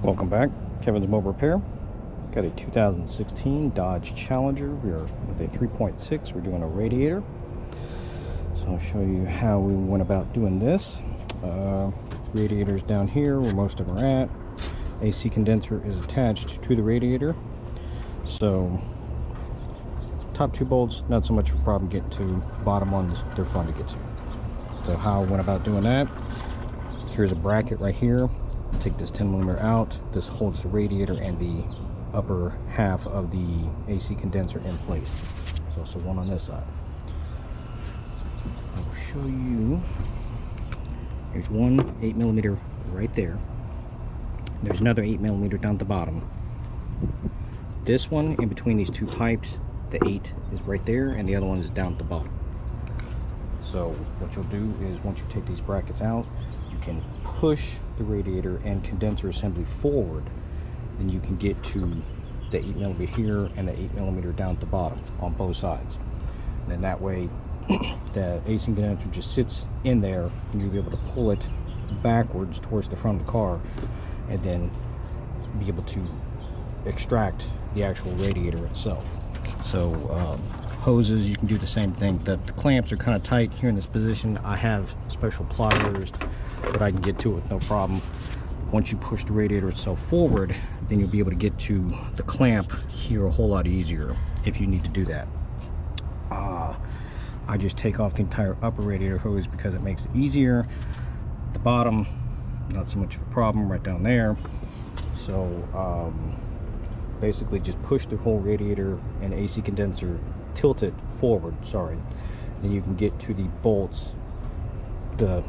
Welcome back. Kevin's Mobile Repair. Got a 2016 Dodge Challenger. We are with a 3.6. We're doing a radiator. So I'll show you how we went about doing this. Radiator's down here where most of them are at. AC condenser is attached to the radiator. So top two bolts, not so much of a problem getting to. Bottom ones, they're fun to get to. So how I went about doing that. Here's a bracket right here. Take this 10mm out. This holds the radiator and the upper half of the AC condenser in place. There's also one on this side. I will show you. There's one 8mm right there. There's another 8mm down at the bottom. This one in between these two pipes, the 8 is right there, and the other one is down at the bottom. So what you'll do is once you take these brackets out, you can push the radiator and condenser assembly forward, then you can get to the 8mm here and the 8mm down at the bottom on both sides. And then that way the AC condenser just sits in there and you'll be able to pull it backwards towards the front of the car and then be able to extract the actual radiator itself. So hoses, you can do the same thing. The clamps are kind of tight here in this position. I have special pliers, but I can get to it with no problem. Once you push the radiator itself forward, then you'll be able to get to the clamp here a whole lot easier if you need to do that. I just take off the entire upper radiator hose because it makes it easier. The bottom, not so much of a problem right down there. So basically just push the whole radiator and AC condenser, tilt it forward, then you can get to the bolts, the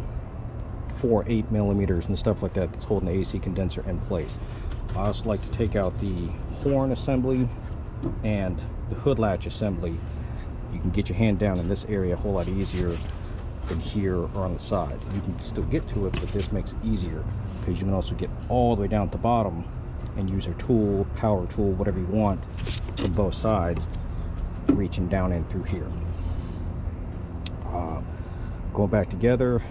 4 8mm and stuff like that that's holding the AC condenser in place. I also like to take out the horn assembly and the hood latch assembly. You can get your hand down in this area a whole lot easier than here or on the side. You can still get to it, but this makes it easier because you can also get all the way down at the bottom and use a tool, power tool, whatever you want, from both sides, reaching down in through here. Going back together,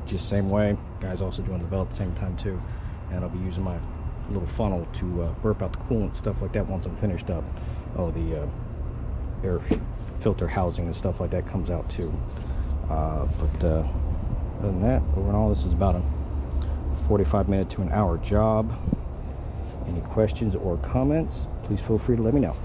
just same way. Guys also doing the belt at the same time too, and I'll be using my little funnel to burp out the coolant, stuff like that once I'm finished up. Oh, the air filter housing and stuff like that comes out too. Other than that, overall, this is about a 45-minute to an hour job. Any questions or comments, please feel free to let me know.